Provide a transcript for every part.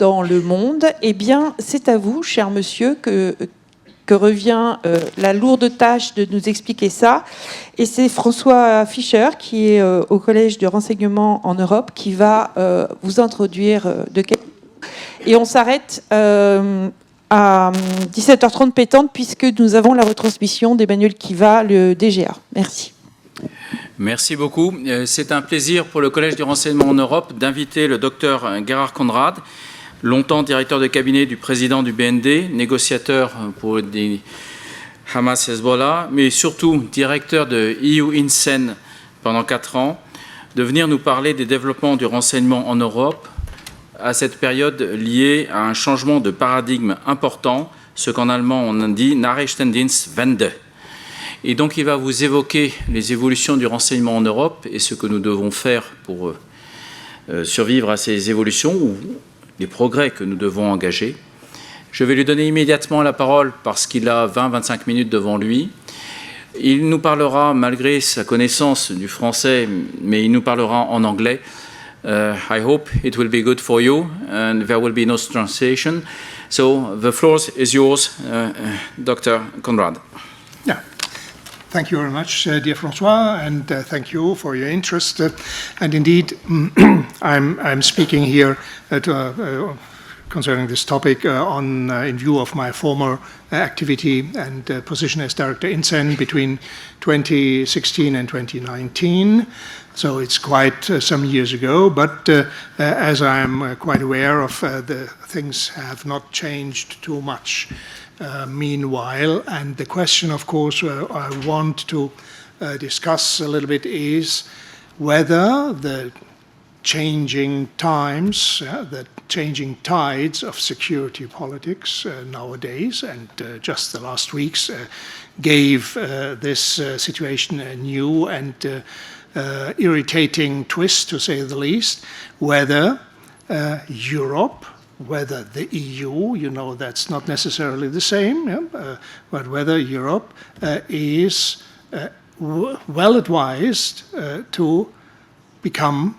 dans le monde, eh bien, c'est à vous, cher monsieur, que revient la lourde tâche de nous expliquer ça. Et c'est François Fischer, qui est au Collège de renseignement en Europe, qui va vous introduire de quelques mots. Et on s'arrête à 17h30 pétante, puisque nous avons la retransmission d'Emmanuel Kiva, le DGA. Merci. Merci beaucoup. C'est un plaisir pour le Collège du renseignement en Europe d'inviter le docteur Gerhard Conrad, longtemps directeur de cabinet du président du BND, négociateur pour des Hamas-Hezbollah, mais surtout directeur de EU INSEN pendant 4 ans, de venir nous parler des développements du renseignement en Europe à cette période liée à un changement de paradigme important, ce qu'en allemand on dit Nachrichtendienstwende. Et donc il va vous évoquer les évolutions du renseignement en Europe et ce que nous devons faire pour survivre à ces évolutions ou les progrès que nous devons engager. Je vais lui donner immédiatement la parole parce qu'il a 20-25 minutes devant lui. Il nous parlera, malgré sa connaissance du français, mais il nous parlera en anglais. I hope it will be good for you and there will be no translation. So the floor is yours, Dr. Conrad. Yeah. Thank you very much, dear François, and thank you for your interest. And indeed, I'm speaking here concerning this topic in view of my former activity and position as Director INSEN between 2016 and 2019. So it's quite some years ago, but as I'm quite aware of, the things have not changed too much. Meanwhile, and the question, of course, I want to discuss a little bit is whether the changing times, the changing tides of security politics nowadays, and just the last weeks gave this situation a new and irritating twist, to say the least, whether Europe, whether the EU, you know that's not necessarily the same, but whether Europe is well advised to become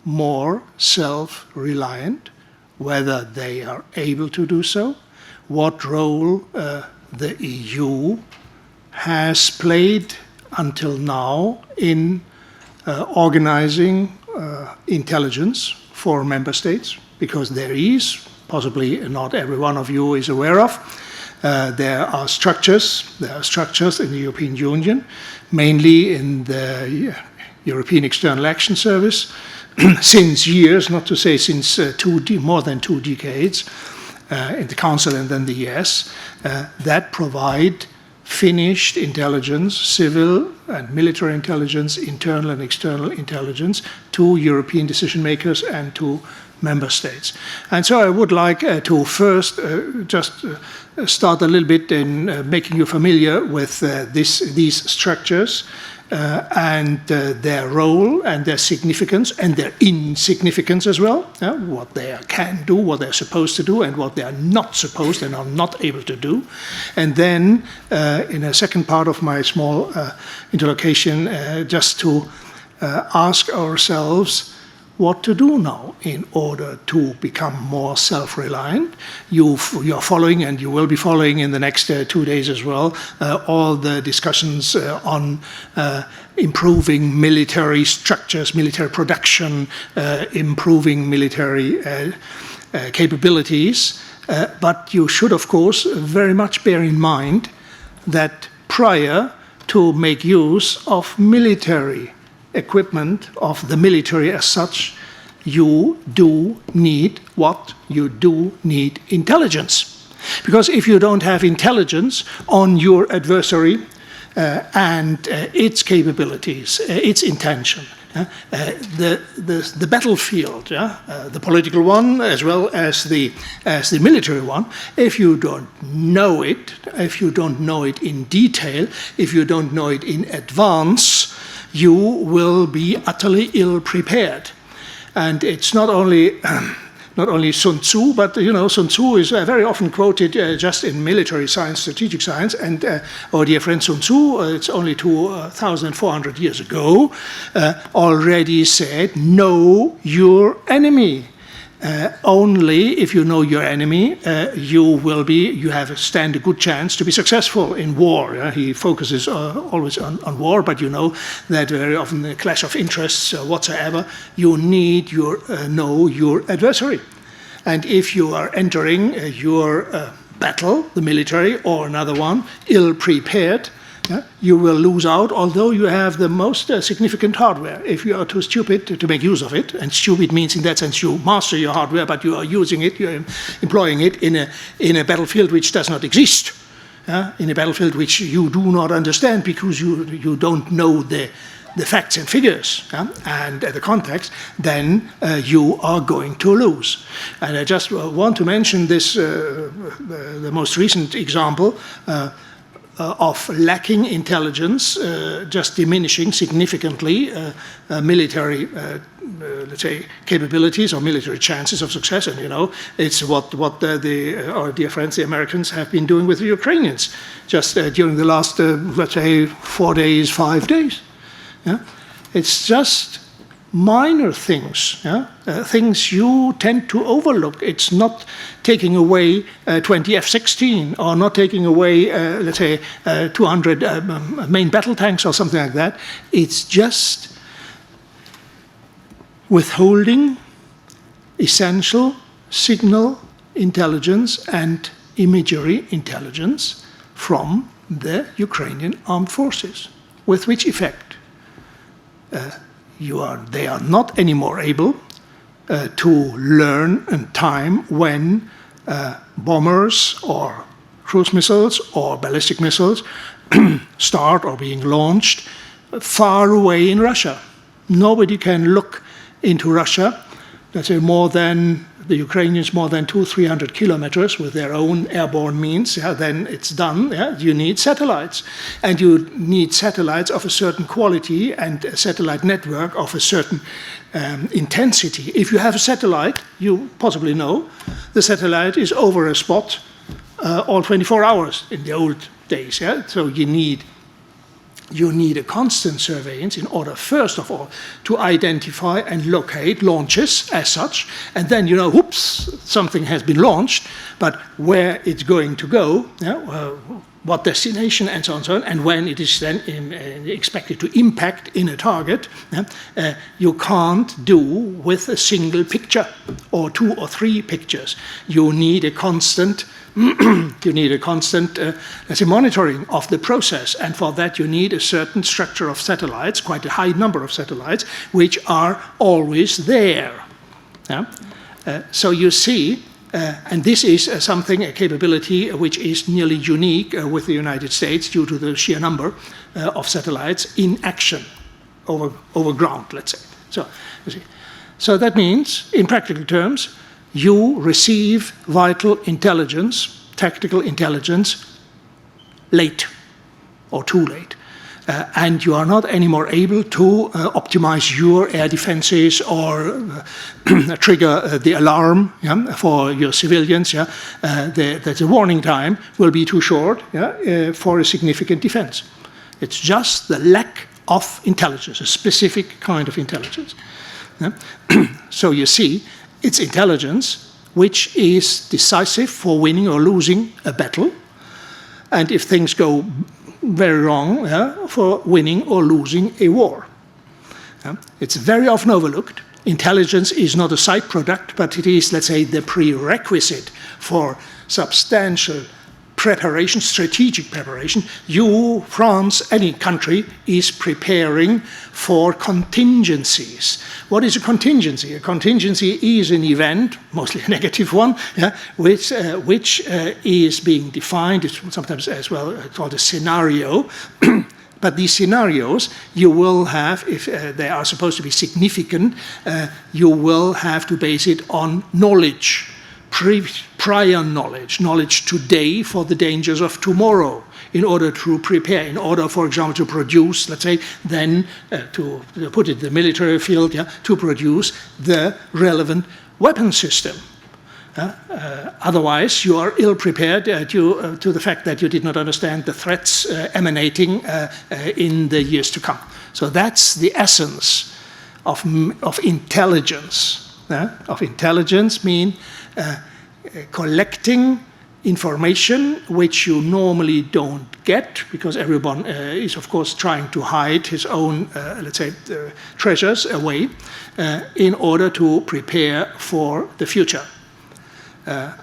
more self-reliant, whether they are able to do so, what role the EU has played until now in organizing intelligence for member states, because there is, possibly not every one of you is aware of, there are structures in the European Union, mainly in the European External Action Service, since years, not to say since more than 2 decades, in the Council and then the ES, that provide finished intelligence, civil and military intelligence, internal and external intelligence to European decision makers and to member states. And so I would like to first just start a little bit in making you familiar with these structures and their role and their significance and their insignificance as well, what they can do, what they're supposed to do, and what they are not supposed and are not able to do. And then in a second part of my small interlocution, just to ask ourselves what to do now in order to become more self-reliant. You're following, and you will be following in the next 2 days as well, all the discussions on improving military structures, military production, improving military capabilities. But you should, of course, very much bear in mind that prior to make use of military equipment of the military as such, you do need intelligence. Because if you don't have intelligence on your adversary and its capabilities, its intention, the battlefield, the political one as well as the military one, if you don't know it, in detail, if you don't know it in advance, you will be utterly ill-prepared. And it's not only Sun Tzu, but Sun Tzu is very often quoted just in military science, strategic science, and our dear friend Sun Tzu, it's only 2,400 years ago, already said, know your enemy. Only if you know your enemy, you stand a good chance to be successful in war. He focuses always on war, but you know that very often the clash of interests whatsoever, you need know your adversary. And if you are entering your battle, the military or another one, ill-prepared, you will lose out, although you have the most significant hardware. If you are too stupid to make use of it, and stupid means in that sense you master your hardware, but you are using it, you are employing it in a battlefield which does not exist, in a battlefield which you do not understand because you don't know the facts and figures and the context, then you are going to lose. And I just want to mention this, the most recent example, of lacking intelligence, just diminishing significantly military, let's say, capabilities or military chances of success. And you know, it's what our dear friends, the Americans, have been doing with the Ukrainians just during the last, let's say, 4 days, 5 days. It's just minor things, things you tend to overlook. It's not taking away 20 F-16 or not taking away, let's say, 200 main battle tanks or something like that. It's just withholding essential signal intelligence and imagery intelligence from the Ukrainian armed forces, with which effect they are not anymore able to learn in time when bombers or cruise missiles or ballistic missiles start or being launched far away in Russia. Nobody can look into Russia, let's say the Ukrainians more than 200-300 kilometers with their own airborne means, then it's done. You need satellites. And you need satellites of a certain quality and a satellite network of a certain intensity. If you have a satellite, you possibly know, the satellite is over a spot all 24 hours in the old days. So you need a constant surveillance in order, first of all, to identify and locate launches as such, and then you know, whoops, something has been launched, but where it's going to go, what destination, and so on and so on, and when it is then expected to impact in a target, you can't do with a single picture or 2 or 3 pictures. You need a constant let's say, monitoring of the process, and for that you need a certain structure of satellites, quite a high number of satellites, which are always there. So you see, and this is a capability which is nearly unique with the United States due to the sheer number of satellites in action over ground, let's say. So, you see. So that means, in practical terms, you receive vital intelligence, tactical intelligence, late or too late. And you are not anymore able to optimize your air defenses or trigger the alarm for your civilians. The warning time will be too short for a significant defense. It's just the lack of intelligence, a specific kind of intelligence. So you see, it's intelligence which is decisive for winning or losing a battle, and if things go very wrong, for winning or losing a war. It's very often overlooked. Intelligence is not a side product, but it is, let's say, the prerequisite for substantial preparation, strategic preparation. You, France, any country, is preparing for contingencies. What is a contingency? A contingency is an event, mostly a negative one, which is being defined. It's sometimes as well called a scenario. But these scenarios you will have, if they are supposed to be significant, you will have to base it on knowledge. Prior knowledge today for the dangers of tomorrow, in order to prepare, in order, for example, to produce, let's say, then to put it in the military field, to produce the relevant weapon system. Otherwise, you are ill-prepared due to the fact that you did not understand the threats emanating in the years to come. So that's the essence of intelligence. of intelligence mean collecting information which you normally don't get, because everyone is, of course, trying to hide his own, let's say, treasures away in order to prepare for the future.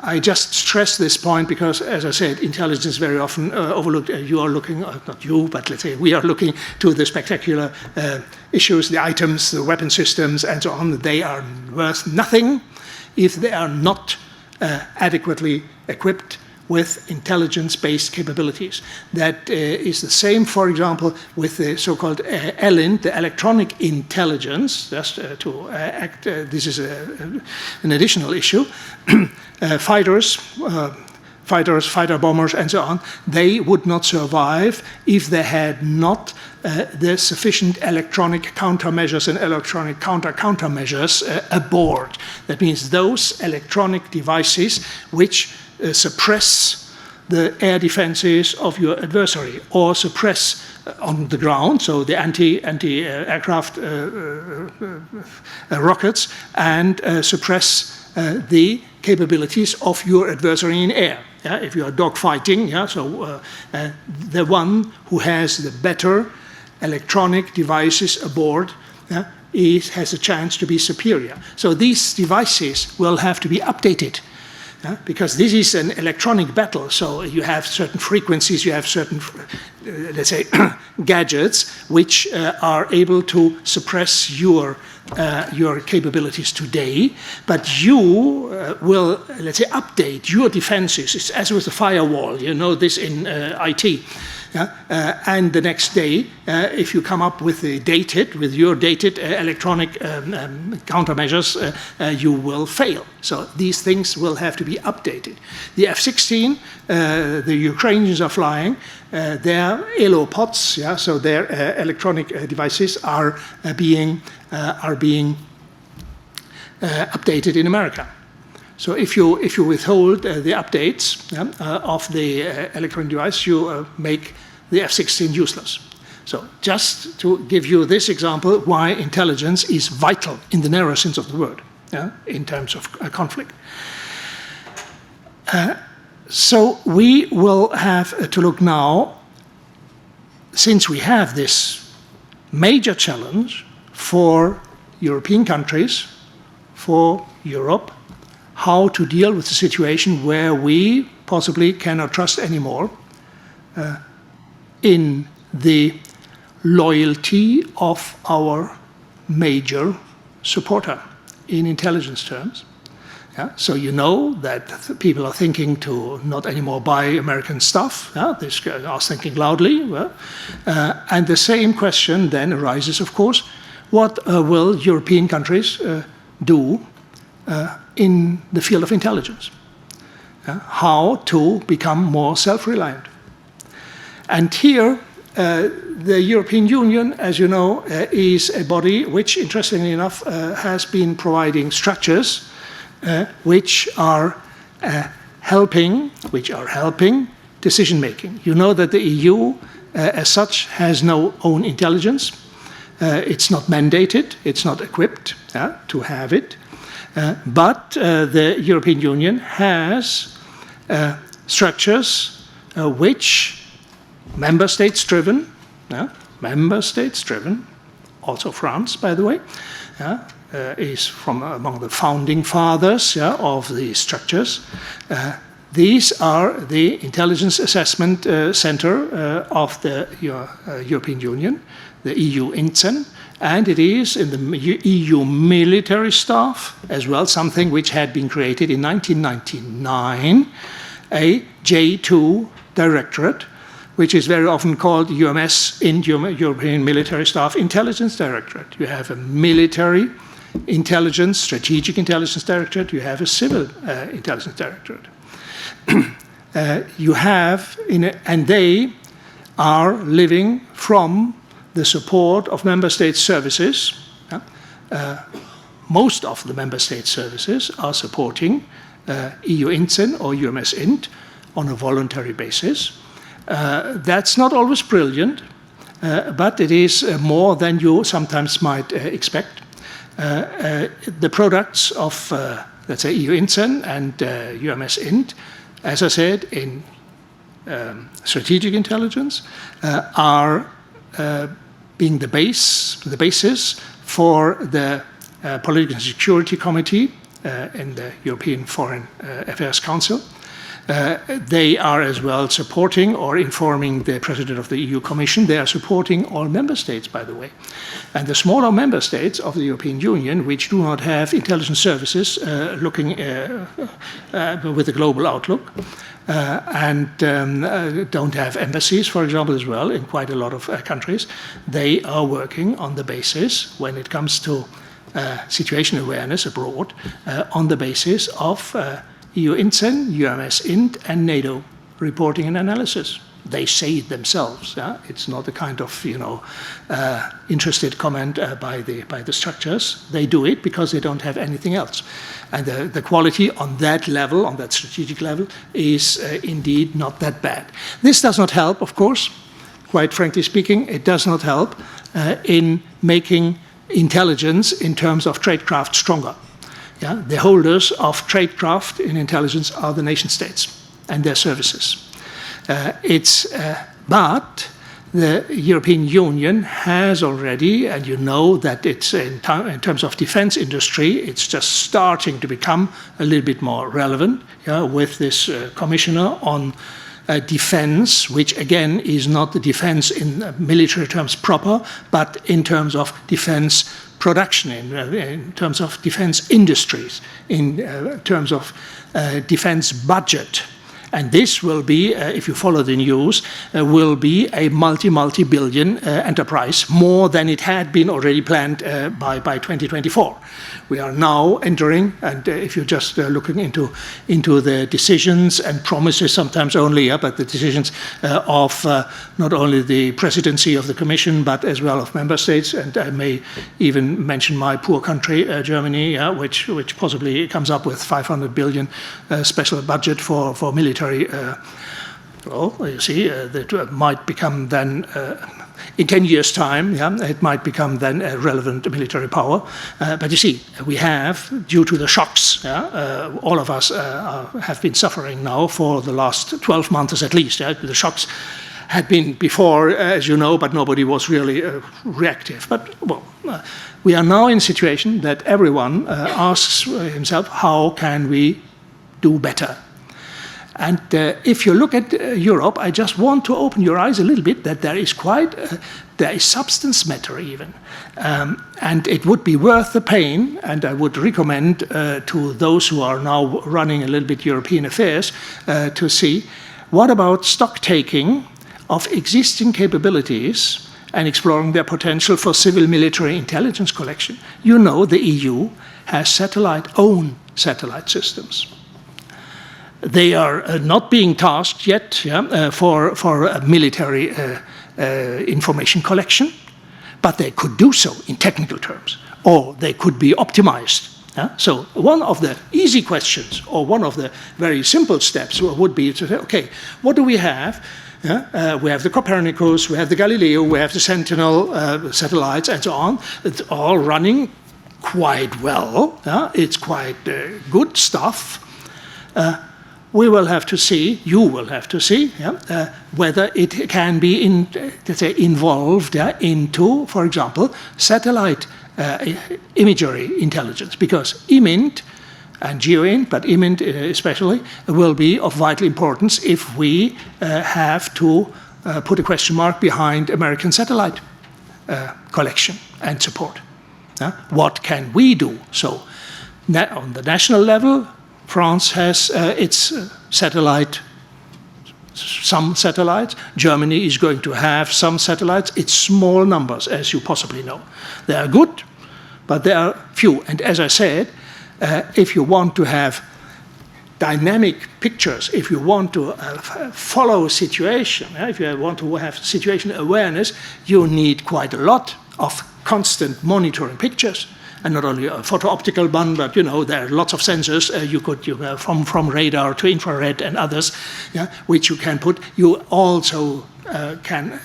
I just stress this point because, as I said, intelligence is very often overlooked. You are looking, not you, but let's say we are looking to the spectacular issues, the items, the weapon systems, and so on. They are worth nothing if they are not adequately equipped with intelligence-based capabilities. That is the same, for example, with the so-called ELINT, the electronic intelligence, just to act, this is an additional issue. Fighters, fighter bombers, and so on, they would not survive if they had not the sufficient electronic countermeasures and electronic countermeasures aboard. That means those electronic devices which suppress the air defenses of your adversary, or suppress on the ground, so the anti-aircraft rockets, and suppress the capabilities of your adversary in air. Yeah? If you are dogfighting, yeah, so the one who has the better electronic devices aboard has a chance to be superior. So these devices will have to be updated. Because this is an electronic battle, so you have certain frequencies, you have certain, let's say, gadgets which are able to suppress your capabilities today, but you will, let's say, update your defenses. It's as with the firewall, you know this in IT. And the next day, if you come up with your dated electronic countermeasures, you will fail. So these things will have to be updated. The F-16, the Ukrainians are flying, their ELO pods, yeah, so their electronic devices are being updated in America. So if you withhold the updates of the electronic device, you make the F-16 useless. So just to give you this example, why intelligence is vital in the narrow sense of the word, in terms of conflict. So we will have to look now, since we have this major challenge for European countries, for Europe, how to deal with the situation where we possibly cannot trust anymore in the loyalty of our major supporter in intelligence terms. Yeah? So you know that people are thinking to not anymore buy American stuff. Yeah? They are thinking loudly. And the same question then arises, of course, what will European countries do in the field of intelligence? How to become more self-reliant? And here, the European Union, as you know, is a body which, interestingly enough, has been providing structures which are helping decision-making. You know that the EU, as such, has no own intelligence. It's not mandated, it's not equipped to have it. But the European Union has structures which member states driven, also France, by the way, is from among the founding fathers of the structures. These are the Intelligence Assessment Center of the European Union, the EU INCEN, and it is in the EU military staff as well, something which had been created in 1999, a J2 directorate, which is very often called UMS, European Military Staff Intelligence Directorate. You have a military intelligence, strategic intelligence directorate, you have a civil intelligence directorate. And they are living from the support of member state services. Most of the member state services are supporting EU INCEN or UMS INT on a voluntary basis. That's not always brilliant, but it is more than you sometimes might expect. the products of, let's say, EU INCEN and UMS INT, as I said, in strategic intelligence, are being the basis for the Political and Security Committee in the European Foreign Affairs Council. They are as well supporting or informing the President of the EU Commission. They are supporting all member states, by the way. And the smaller member states of the European Union, which do not have intelligence services looking with a global outlook, and don't have embassies, for example, as well, in quite a lot of countries, they are working on the basis, when it comes to situation awareness abroad, on the basis of EU INCEN, UMS INT, and NATO reporting and analysis. They say it themselves. Yeah? It's not a kind of, interested comment by the structures. They do it because they don't have anything else. And the quality on that level, on that strategic level, is indeed not that bad. This does not help, of course. Quite frankly speaking, it does not help in making intelligence in terms of tradecraft stronger. Yeah? The holders of tradecraft in intelligence are the nation states and their services. But the European Union has already, and you know that it's in terms of defense industry, it's just starting to become a little bit more relevant, with this commissioner on defense, which again is not the defense in military terms proper, but in terms of defense production, in terms of defense industries, in terms of defense budget. And this will be, if you follow the news, will be a multi-billion enterprise, more than it had been already planned by 2024. We are now entering, and if you're just looking into the decisions and promises, sometimes only, but the decisions of not only the presidency of the Commission, but as well of member states, and I may even mention my poor country, Germany, which possibly comes up with 500 billion special budget for military. Well, you see, that might become then, in 10 years' time, it might become then a relevant military power. But you see, we have, due to the shocks, all of us have been suffering now for the last 12 months at least. The shocks had been before, as you know, but nobody was really reactive. But, well, we are now in a situation that everyone asks himself, how can we do better? And if you look at Europe, I just want to open your eyes a little bit that there is there is substance matter even. And it would be worth the pain, and I would recommend to those who are now running a little bit European affairs to see what about stock taking of existing capabilities and exploring their potential for civil military intelligence collection. You know the EU has own satellite systems. They are not being tasked yet for military information collection, but they could do so in technical terms, or they could be optimized. So one of the easy questions, or one of the very simple steps would be to say, okay, what do we have? We have the Copernicus, we have the Galileo, we have the Sentinel satellites, and so on. It's all running quite well. It's quite good stuff. We will have to see, you will have to see, whether it can be involved into, for example, satellite imagery intelligence, because IMINT and GeoINT, but IMINT especially, will be of vital importance if we have to put a question mark behind American satellite collection and support. What can we do? So on the national level, France has its some satellites. Germany is going to have some satellites. It's small numbers, as you possibly know. They are good, but they are few. And as I said, if you want to have dynamic pictures, if you want to follow a situation, if you want to have situation awareness, you need quite a lot of constant monitoring pictures. And not only a photo-optical one, but there are lots of sensors you could from radar to infrared and others, which you can put. You also can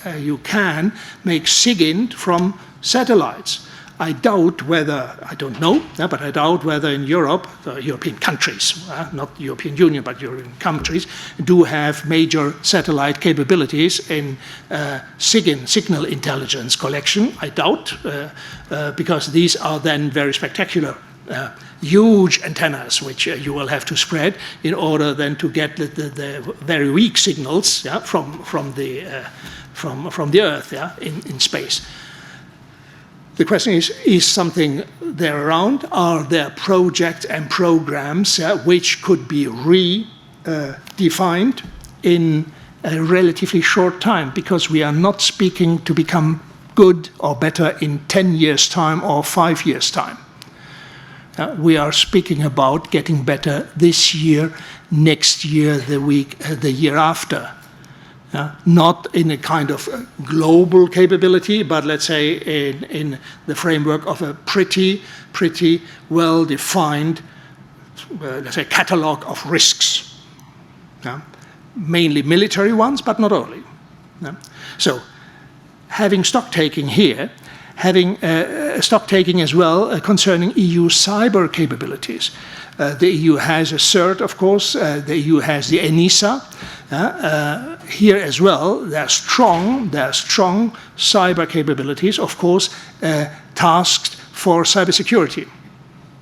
make SIGINT from satellites. I doubt whether, I don't know, but I doubt whether in Europe, European countries, not the European Union, but European countries, do have major satellite capabilities in signal intelligence collection. I doubt, because these are then very spectacular. Huge antennas which you will have to spread in order then to get the very weak signals from the Earth in space. The question is something there around? Are there projects and programs which could be redefined in a relatively short time? Because we are not speaking to become good or better in 10 years' time or 5 years' time. We are speaking about getting better this year, next year, the year after. Not in a kind of global capability, but let's say in the framework of a pretty well-defined, let's say, catalog of risks. Mainly military ones, but not only. So, having stock-taking here, having stock-taking as well concerning EU cyber capabilities. The EU has a CERT, of course. The EU has the ENISA. Here as well, there are strong cyber capabilities, of course, tasked for cybersecurity.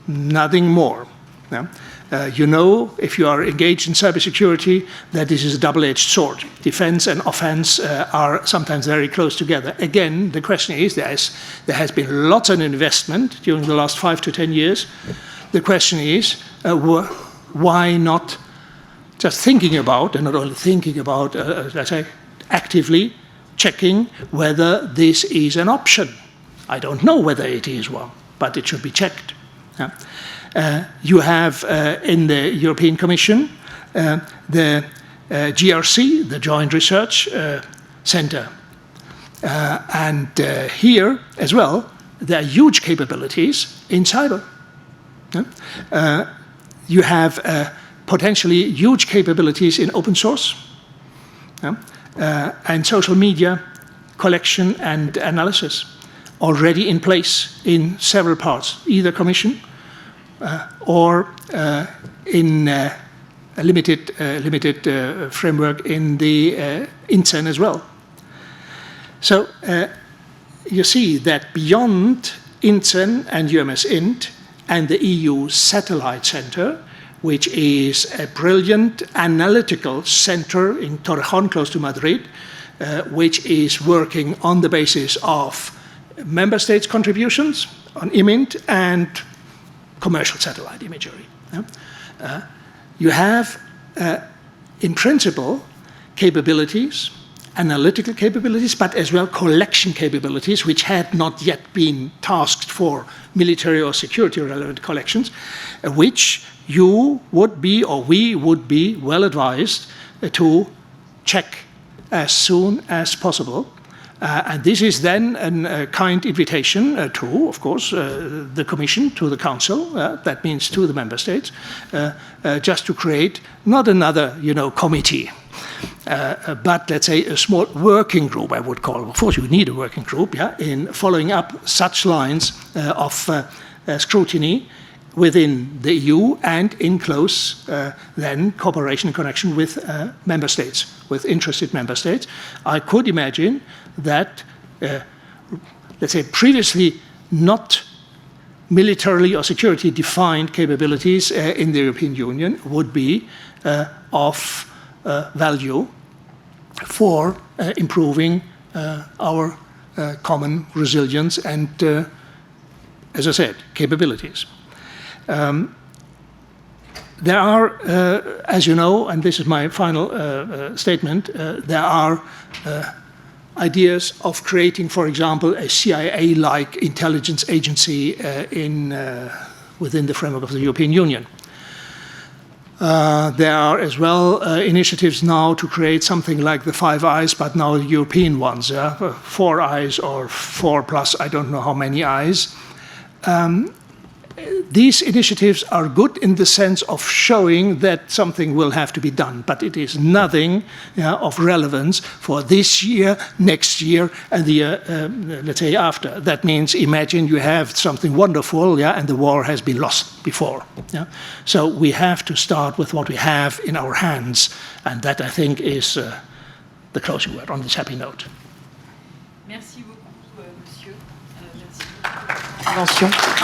Nothing more. You know, if you are engaged in cybersecurity, that this is a double-edged sword. Defense and offense are sometimes very close together. Again, the question is, there has been lots of investment during the last 5 to 10 years. The question is, why not just thinking about, and not only thinking about, let's say, actively checking whether this is an option. I don't know whether it is one, but it should be checked. You have in the European Commission the GRC, the Joint Research Center. And here as well, there are huge capabilities in cyber. You have potentially huge capabilities in open source and social media collection and analysis already in place in several parts, either Commission or in a limited framework in the Ancien as well. So you see that beyond Ancien and UMS-INT and the EU Satellite Center, which is a brilliant analytical center in Torrejón, close to Madrid, which is working on the basis of member states' contributions on IMINT and commercial satellite imagery. You have, in principle, capabilities, analytical capabilities, but as well collection capabilities, which had not yet been tasked for military or security relevant collections, which you would be, or we would be, well advised to check as soon as possible. And this is then a kind invitation to, of course, the Commission, to the Council, that means to the Member States, just to create not another, committee, but let's say a small working group, I would call it. Of course, you need a working group, in following up such lines of scrutiny within the EU and in close then cooperation and connection with member states, with interested member states. I could imagine that, let's say, previously not militarily or security defined capabilities in the European Union would be of value for improving our common resilience and, as I said, capabilities. There are, as you know, and this is my final statement, there are ideas of creating, for example, a CIA-like intelligence agency within the framework of the European Union. There are as well initiatives now to create something like the 5 Eyes, but now European ones, 4 Eyes or 4 plus, I don't know how many eyes. these initiatives are good in the sense of showing that something will have to be done, but it is nothing of relevance for this year, next year, and the year, let's say, after. That means, imagine you have something wonderful, and the war has been lost before. So we have to start with what we have in our hands, and that, I think, is the closing word on this happy note. Merci beaucoup, monsieur. Merci. Attention.